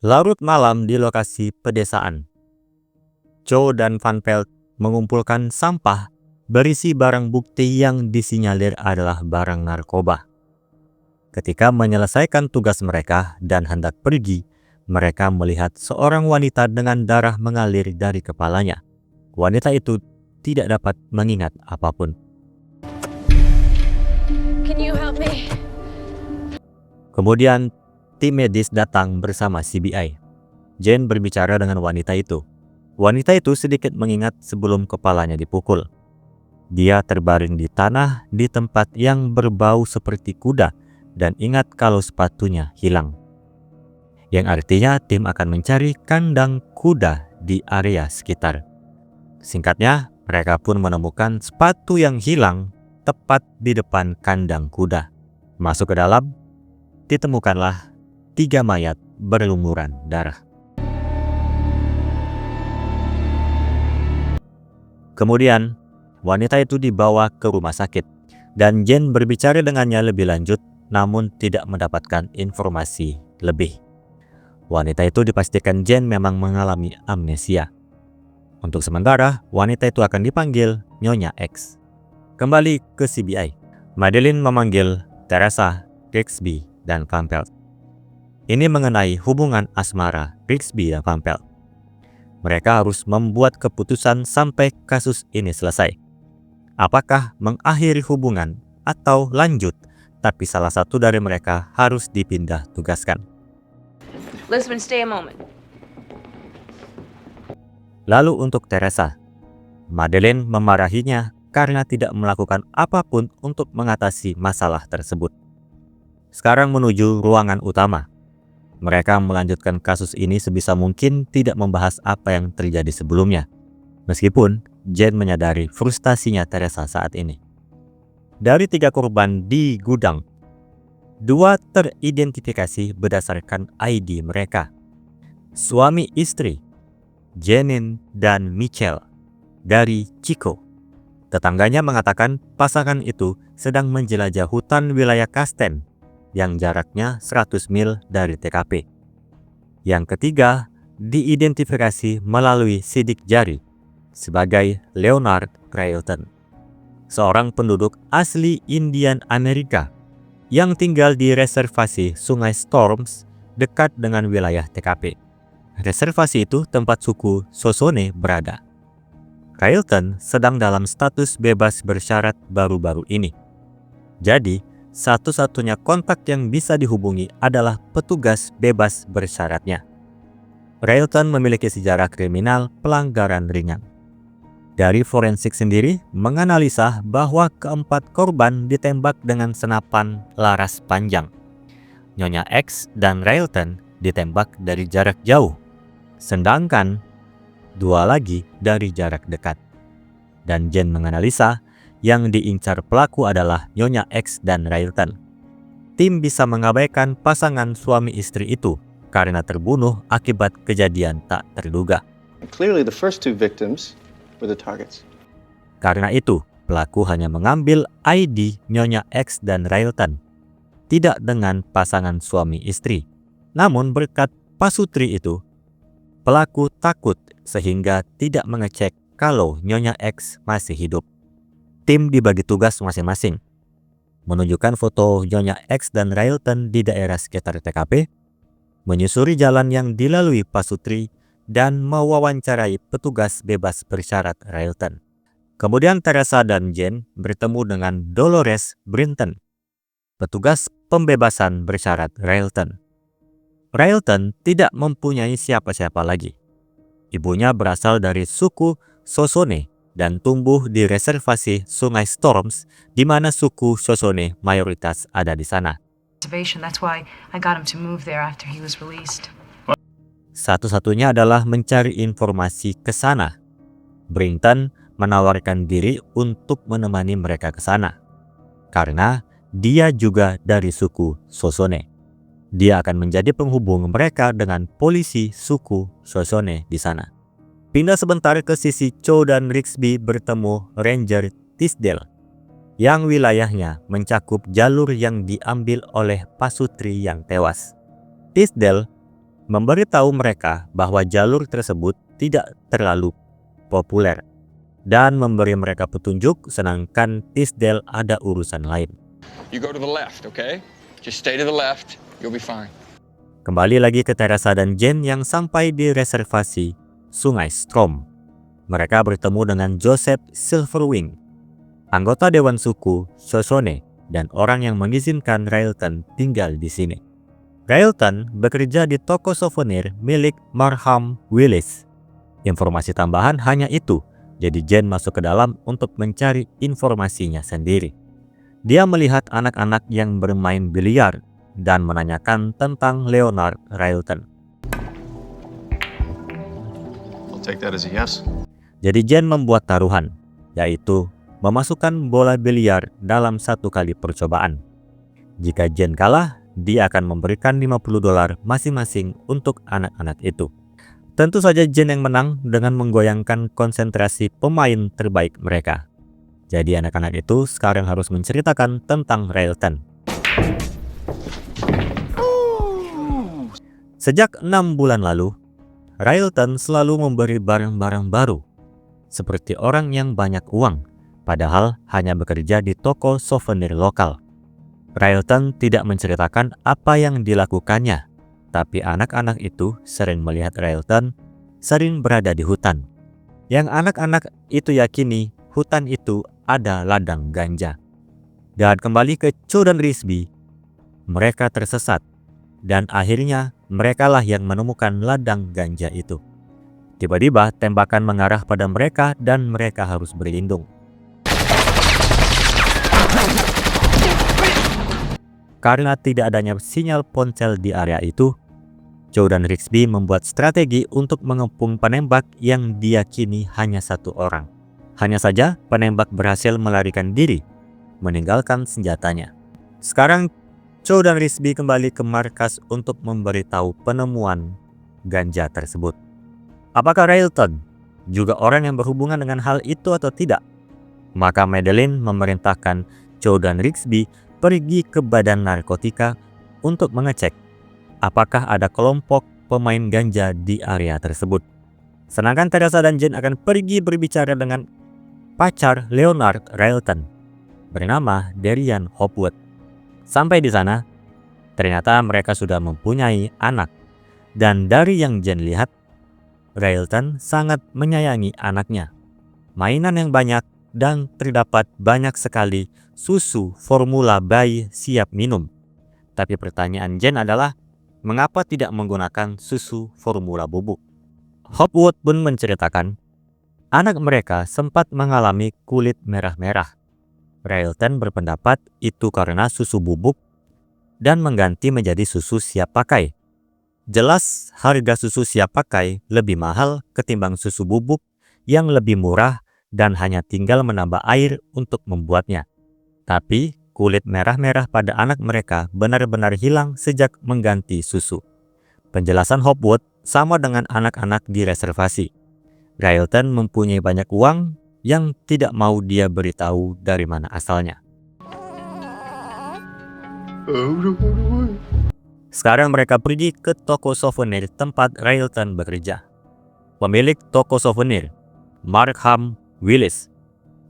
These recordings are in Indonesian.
Larut malam di lokasi pedesaan, Cho dan Van Pelt mengumpulkan sampah berisi barang bukti yang disinyalir adalah barang narkoba. Ketika menyelesaikan tugas mereka dan hendak pergi, mereka melihat seorang wanita dengan darah mengalir dari kepalanya. Wanita itu tidak dapat mengingat apapun. Can you help me? Kemudian, tim medis datang bersama CBI. Jane berbicara dengan wanita itu. Wanita itu sedikit mengingat sebelum kepalanya dipukul. Dia terbaring di tanah di tempat yang berbau seperti kuda dan ingat kalau sepatunya hilang. Yang artinya tim akan mencari kandang kuda di area sekitar. Singkatnya, mereka pun menemukan sepatu yang hilang tepat di depan kandang kuda. Masuk ke dalam, ditemukanlah 3 mayat berlumuran darah. Kemudian, wanita itu dibawa ke rumah sakit dan Jane berbicara dengannya lebih lanjut namun tidak mendapatkan informasi lebih. Wanita itu dipastikan Jane memang mengalami amnesia. Untuk sementara, wanita itu akan dipanggil Nyonya X. Kembali ke CBI. Madeline memanggil Teresa, Rigsby, dan Van Pelt. Ini mengenai hubungan asmara Rigsby dan Van Pelt. Mereka harus membuat keputusan sampai kasus ini selesai. Apakah mengakhiri hubungan atau lanjut, tapi salah satu dari mereka harus dipindah tugaskan. Lisbon, stay a moment. Lalu untuk Teresa, Madeline memarahinya karena tidak melakukan apapun untuk mengatasi masalah tersebut. Sekarang menuju ruangan utama. Mereka melanjutkan kasus ini sebisa mungkin tidak membahas apa yang terjadi sebelumnya. Meskipun Jane menyadari frustasinya Teresa saat ini. Dari 3 korban di gudang, 2 teridentifikasi berdasarkan ID mereka. Suami istri, Janine dan Michelle, dari Chico. Tetangganya mengatakan pasangan itu sedang menjelajah hutan wilayah Kasten yang jaraknya 100 mil dari TKP. Yang ketiga, diidentifikasi melalui sidik jari sebagai Leonard Railton, seorang penduduk asli Indian Amerika yang tinggal di reservasi Sungai Storms dekat dengan wilayah TKP. Reservasi itu tempat suku Shoshone berada. Railton sedang dalam status bebas bersyarat baru-baru ini. Jadi, satu-satunya kontak yang bisa dihubungi adalah petugas bebas bersyaratnya. Railton memiliki sejarah kriminal pelanggaran ringan. Dari forensik sendiri menganalisa bahwa keempat korban ditembak dengan senapan laras panjang. Nyonya X dan Railton ditembak dari jarak jauh, sedangkan 2 lagi dari jarak dekat. Dan Jane menganalisa yang diincar pelaku adalah Nyonya X dan Railton. Tim bisa mengabaikan pasangan suami istri itu karena terbunuh akibat kejadian tak terduga. Clearly the first 2 victims were the targets. Karena itu, pelaku hanya mengambil ID Nyonya X dan Railton, tidak dengan pasangan suami istri. Namun berkat pasutri itu, pelaku takut sehingga tidak mengecek kalau Nyonya X masih hidup. Tim dibagi tugas masing-masing. Menunjukkan foto Nyonya X dan Railton di daerah sekitar TKP, menyusuri jalan yang dilalui pasutri, dan mewawancarai petugas bebas bersyarat Railton. Kemudian Teresa dan Jane bertemu dengan Dolores Brinton, petugas pembebasan bersyarat Railton. Railton tidak mempunyai siapa-siapa lagi. Ibunya berasal dari suku Shoshone dan tumbuh di reservasi Sungai Storms, di mana suku Shoshone mayoritas ada di sana. That's why I got him to move there after he was released. Satu-satunya adalah mencari informasi ke sana. Brinton menawarkan diri untuk menemani mereka ke sana, karena dia juga dari suku Shoshone. Dia akan menjadi penghubung mereka dengan polisi suku Shoshone di sana. Pindah sebentar ke sisi Cho dan Rigsby bertemu Ranger Tisdale, yang wilayahnya mencakup jalur yang diambil oleh pasutri yang tewas. Tisdale memberitahu mereka bahwa jalur tersebut tidak terlalu populer dan memberi mereka petunjuk, sedangkan Tisdale ada urusan lain. You go to the left, okay? Just stay to the left. You'll be fine. Kembali lagi ke Teresa dan Jane yang sampai di reservasi Sungai Strom. Mereka bertemu dengan Joseph Silverwing, anggota Dewan Suku Shoshone dan orang yang mengizinkan Railton tinggal di sini. Railton bekerja di toko souvenir milik Markham Willis. Informasi tambahan hanya itu, jadi Jane masuk ke dalam untuk mencari informasinya sendiri. Dia melihat anak-anak yang bermain biliar dan menanyakan tentang Leonard Railton. I'll take that as a yes. Jadi Jane membuat taruhan, yaitu memasukkan bola biliar dalam 1 kali percobaan. Jika Jane kalah, dia akan memberikan $50 masing-masing untuk anak-anak itu. Tentu saja Jane yang menang dengan menggoyangkan konsentrasi pemain terbaik mereka. Jadi anak-anak itu sekarang harus menceritakan tentang Railton. Sejak 6 bulan lalu, Railton selalu memberi barang-barang baru, seperti orang yang banyak uang, padahal hanya bekerja di toko souvenir lokal. Railton tidak menceritakan apa yang dilakukannya, tapi anak-anak itu sering melihat Railton sering berada di hutan. Yang anak-anak itu yakini hutan itu ada ladang ganja. Dan kembali ke Cho dan Risby, mereka tersesat, dan akhirnya merekalah yang menemukan ladang ganja itu. Tiba-tiba tembakan mengarah pada mereka dan mereka harus berlindung. Karena tidak adanya sinyal ponsel di area itu, Cho dan Risby membuat strategi untuk mengepung penembak yang diyakini hanya 1 orang. Hanya saja penembak berhasil melarikan diri, meninggalkan senjatanya. Sekarang Cho dan Risby kembali ke markas untuk memberitahu penemuan ganja tersebut. Apakah Railton juga orang yang berhubungan dengan hal itu atau tidak? Maka Madeline memerintahkan Cho dan Risby pergi ke badan narkotika untuk mengecek apakah ada kelompok pemain ganja di area tersebut. Sedangkan Teresa dan Jane akan pergi berbicara dengan pacar Leonard Railton bernama Darian Hopwood. Sampai di sana, ternyata mereka sudah mempunyai anak. Dan dari yang Jane lihat, Railton sangat menyayangi anaknya. Mainan yang banyak dan terdapat banyak sekali susu formula bayi siap minum. Tapi pertanyaan Jane adalah, mengapa tidak menggunakan susu formula bubuk? Hopwood pun menceritakan, anak mereka sempat mengalami kulit merah-merah. Railton berpendapat itu karena susu bubuk dan mengganti menjadi susu siap pakai. Jelas harga susu siap pakai lebih mahal ketimbang susu bubuk yang lebih murah dan hanya tinggal menambah air untuk membuatnya. Tapi kulit merah-merah pada anak mereka benar-benar hilang sejak mengganti susu. Penjelasan Hopwood sama dengan anak-anak di reservasi. Railton mempunyai banyak uang yang tidak mau dia beritahu dari mana asalnya. Sekarang mereka pergi ke toko souvenir tempat Railton bekerja. Pemilik toko souvenir, Markham Willis,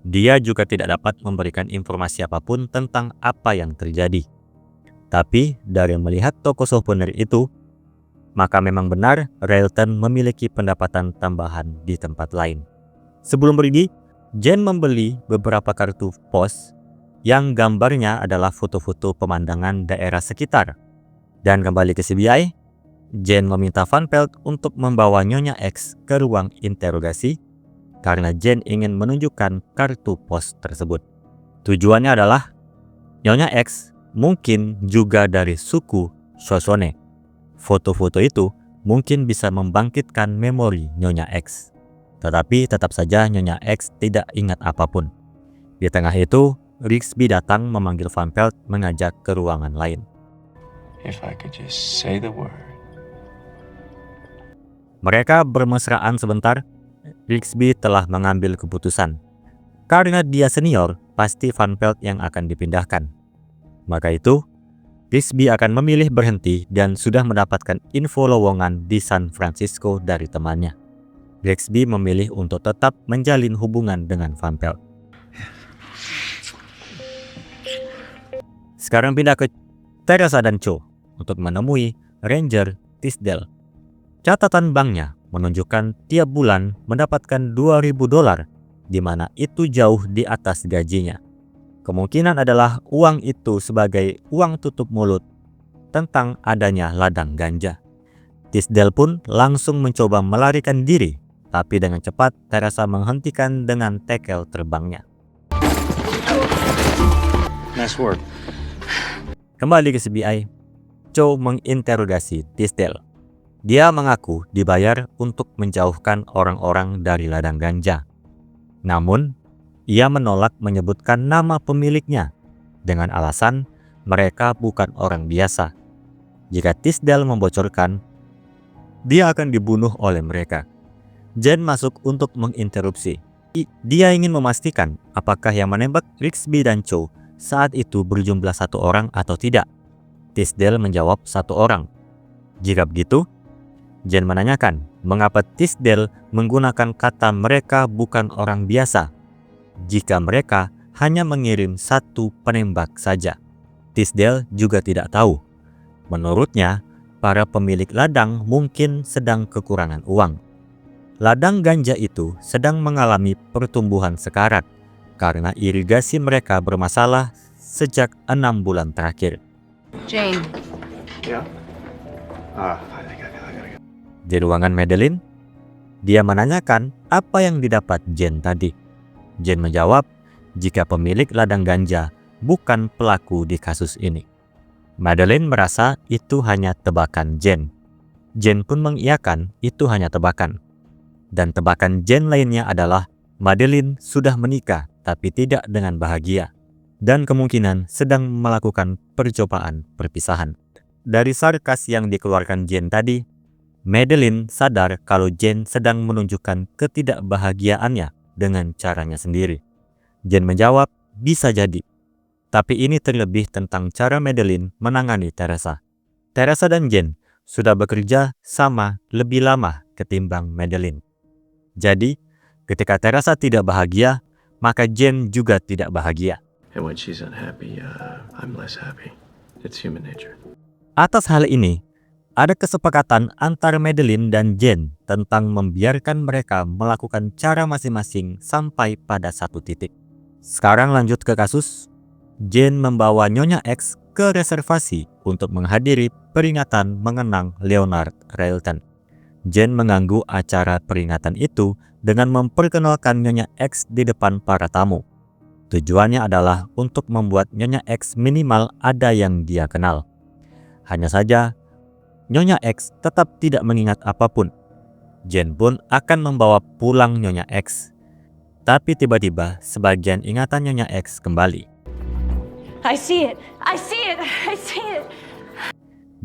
dia juga tidak dapat memberikan informasi apapun tentang apa yang terjadi. Tapi dari melihat toko souvenir itu, maka memang benar Railton memiliki pendapatan tambahan di tempat lain. Sebelum pergi, Jane membeli beberapa kartu pos yang gambarnya adalah foto-foto pemandangan daerah sekitar. Dan kembali ke CBI, Jane meminta Van Pelt untuk membawa Nyonya X ke ruang interogasi karena Jane ingin menunjukkan kartu pos tersebut. Tujuannya adalah Nyonya X mungkin juga dari suku Shoshone. Foto-foto itu mungkin bisa membangkitkan memori Nyonya X. Tetapi tetap saja Nyonya X tidak ingat apapun. Di tengah itu, Risby datang memanggil Van Pelt mengajak ke ruangan lain. If I could just say the word. Mereka bermesraan sebentar. Risby telah mengambil keputusan. Karena dia senior, pasti Van Pelt yang akan dipindahkan. Maka itu, Rigsby akan memilih berhenti dan sudah mendapatkan info lowongan di San Francisco dari temannya. Rigsby memilih untuk tetap menjalin hubungan dengan Van Pelt. Sekarang pindah ke Teresa dan Cho untuk menemui Ranger Tisdale. Catatan banknya menunjukkan tiap bulan mendapatkan $2.000, di mana itu jauh di atas gajinya. Kemungkinan adalah uang itu sebagai uang tutup mulut tentang adanya ladang ganja. Tisdale pun langsung mencoba melarikan diri, tapi dengan cepat Teresa menghentikan dengan tackle terbangnya. Nice work. Kembali ke CBI, Cho menginterogasi Tisdale. Dia mengaku dibayar untuk menjauhkan orang-orang dari ladang ganja. Namun, ia menolak menyebutkan nama pemiliknya dengan alasan mereka bukan orang biasa. Jika Tisdale membocorkan, dia akan dibunuh oleh mereka. Jen masuk untuk menginterupsi. Dia ingin memastikan apakah yang menembak Rigsby dan Cho saat itu berjumlah 1 orang atau tidak. Tisdale menjawab 1 orang. Jika begitu, Jen menanyakan mengapa Tisdale menggunakan kata mereka bukan orang biasa jika mereka hanya mengirim 1 penembak saja. Tisdale juga tidak tahu. Menurutnya, para pemilik ladang mungkin sedang kekurangan uang. Ladang ganja itu sedang mengalami pertumbuhan sekarat karena irigasi mereka bermasalah sejak 6 bulan terakhir. Jane, Yeah? I gotta go. Di ruangan Madeline, dia menanyakan apa yang didapat Jen tadi. Jen menjawab jika pemilik ladang ganja bukan pelaku di kasus ini. Madeline merasa itu hanya tebakan Jen. Jen pun mengiyakan itu hanya tebakan. Dan tebakan Jen lainnya adalah Madeline sudah menikah tapi tidak dengan bahagia, dan kemungkinan sedang melakukan percobaan perpisahan. Dari sarkas yang dikeluarkan Jen tadi, Madeline sadar kalau Jen sedang menunjukkan ketidakbahagiaannya dengan caranya sendiri. Jen menjawab, bisa jadi. Tapi ini terlebih tentang cara Madeline menangani Teresa. Teresa dan Jen sudah bekerja sama lebih lama ketimbang Madeline. Jadi, ketika Teresa tidak bahagia, maka Jen juga tidak bahagia. And when she's unhappy, I'm less happy. It's human nature. Atas hal ini, ada kesepakatan antara Madeline dan Jen tentang membiarkan mereka melakukan cara masing-masing sampai pada 1 titik. Sekarang lanjut ke kasus. Jen membawa Nyonya X ke reservasi untuk menghadiri peringatan mengenang Leonard Railton. Jen mengganggu acara peringatan itu dengan memperkenalkan Nyonya X di depan para tamu. Tujuannya adalah untuk membuat Nyonya X minimal ada yang dia kenal. Hanya saja, Nyonya X tetap tidak mengingat apapun. Jen pun akan membawa pulang Nyonya X. Tapi tiba-tiba sebagian ingatan Nyonya X kembali. I see it. I see it. I see it.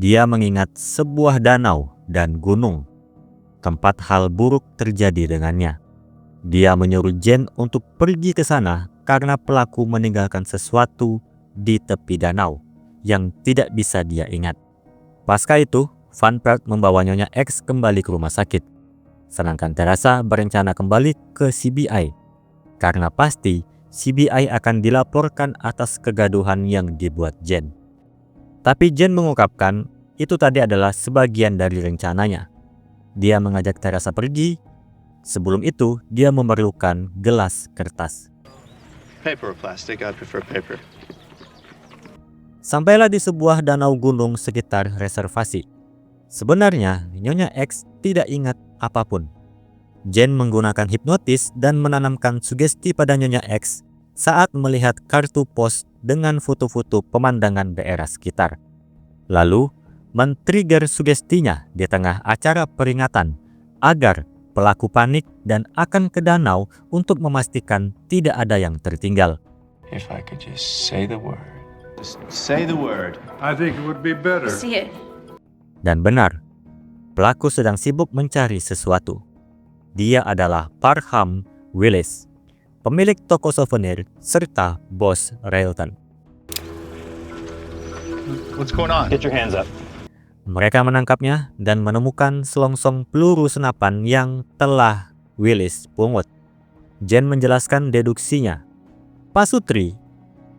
Dia mengingat sebuah danau dan gunung, tempat hal buruk terjadi dengannya. Dia menyuruh Jen untuk pergi ke sana karena pelaku meninggalkan sesuatu di tepi danau yang tidak bisa dia ingat. Pasca itu, Van Pelt membawa Nyonya X kembali ke rumah sakit. Sedangkan Teresa berencana kembali ke CBI. Karena pasti CBI akan dilaporkan atas kegaduhan yang dibuat Jen. Tapi Jen mengungkapkan itu tadi adalah sebagian dari rencananya. Dia mengajak Teresa pergi. Sebelum itu, dia memerlukan gelas kertas. Paper or plastic? I prefer paper. Sampailah di sebuah danau gunung sekitar reservasi. Sebenarnya, Nyonya X tidak ingat apapun. Jen menggunakan hipnotis dan menanamkan sugesti pada Nyonya X saat melihat kartu pos dengan foto-foto pemandangan daerah sekitar. Lalu, men-trigger sugestinya di tengah acara peringatan agar pelaku panik dan akan ke danau untuk memastikan tidak ada yang tertinggal. If I could just say the word. Just say the word. I think it would be I better. see it. Dan benar, pelaku sedang sibuk mencari sesuatu. Dia adalah Parham Willis, pemilik toko souvenir serta bos Railton. What's going on? Get your hands up. Mereka menangkapnya dan menemukan selongsong peluru senapan yang telah Willis pungut. Jen menjelaskan deduksinya. Pasutri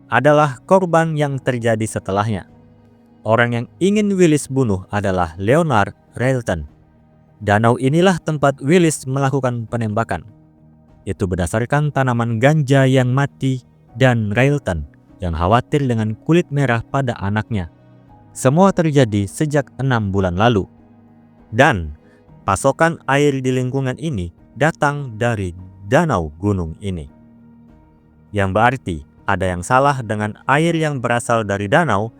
adalah korban yang terjadi setelahnya. Orang yang ingin Willis bunuh adalah Leonard Railton. Danau inilah tempat Willis melakukan penembakan. Itu berdasarkan tanaman ganja yang mati dan Railton yang khawatir dengan kulit merah pada anaknya. Semua terjadi sejak 6 bulan lalu. Dan pasokan air di lingkungan ini datang dari danau gunung ini. Yang berarti ada yang salah dengan air yang berasal dari danau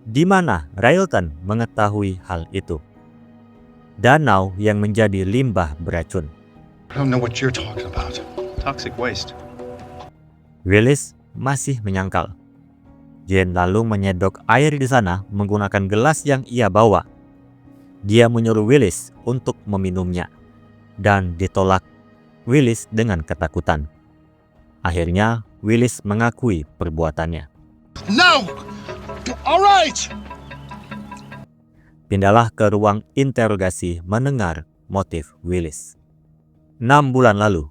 di mana Railton mengetahui hal itu. Danau yang menjadi limbah beracun. I don't know what you're talking about. Toxic waste. Willis masih menyangkal. Jen lalu menyedok air di sana menggunakan gelas yang ia bawa. Dia menyuruh Willis untuk meminumnya dan ditolak Willis dengan ketakutan. Akhirnya Willis mengakui perbuatannya. No! All right! Pindahlah ke ruang interogasi mendengar motif Willis. 6 bulan lalu,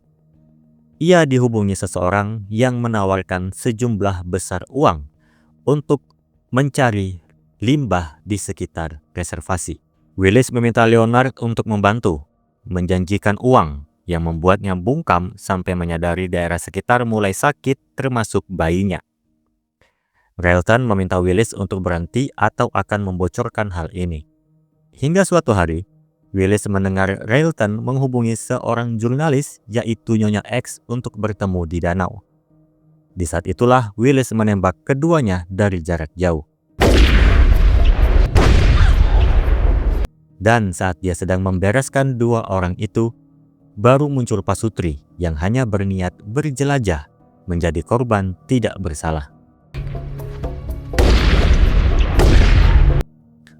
ia dihubungi seseorang yang menawarkan sejumlah besar uang untuk mencari limbah di sekitar reservasi. Willis meminta Leonard untuk membantu, menjanjikan uang yang membuatnya bungkam sampai menyadari daerah sekitar mulai sakit termasuk bayinya. Railton meminta Willis untuk berhenti atau akan membocorkan hal ini. Hingga suatu hari, Willis mendengar Railton menghubungi seorang jurnalis yaitu Nyonya X untuk bertemu di danau. Di saat itulah Willis menembak keduanya dari jarak jauh. Dan saat dia sedang membereskan dua orang itu, baru muncul Pasutri yang hanya berniat berjelajah menjadi korban tidak bersalah.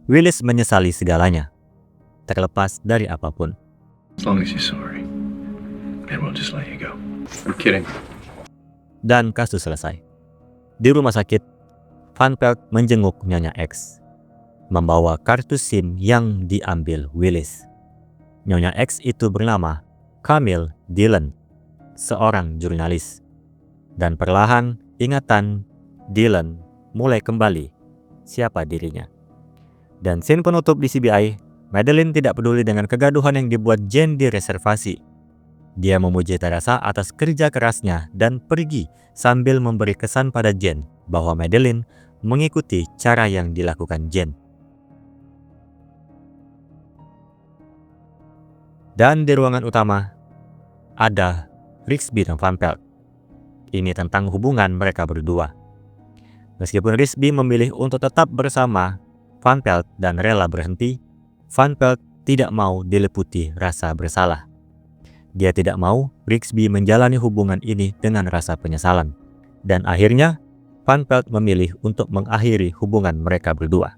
Willis menyesali segalanya, terlepas dari apapun. As long as you're sorry, and we'll just let you go. I'm kidding. Dan kasus selesai. Di rumah sakit, Van Pelt menjenguk Nyonya X, membawa kartu SIM yang diambil Willis. Nyonya X itu bernama Camille Dillon, seorang jurnalis. Dan perlahan ingatan Dillon mulai kembali siapa dirinya. Dan scene penutup di CBI, Madeleine tidak peduli dengan kegaduhan yang dibuat Jen di reservasi. Dia memuji Teresa atas kerja kerasnya dan pergi sambil memberi kesan pada Jen bahwa Madeleine mengikuti cara yang dilakukan Jen. Dan di ruangan utama ada Rigsby dan Van Pelt. Ini tentang hubungan mereka berdua. Meskipun Rigsby memilih untuk tetap bersama Van Pelt dan rela berhenti, Van Pelt tidak mau diliputi rasa bersalah. Dia tidak mau Rigsby menjalani hubungan ini dengan rasa penyesalan. Dan akhirnya, Van Pelt memilih untuk mengakhiri hubungan mereka berdua.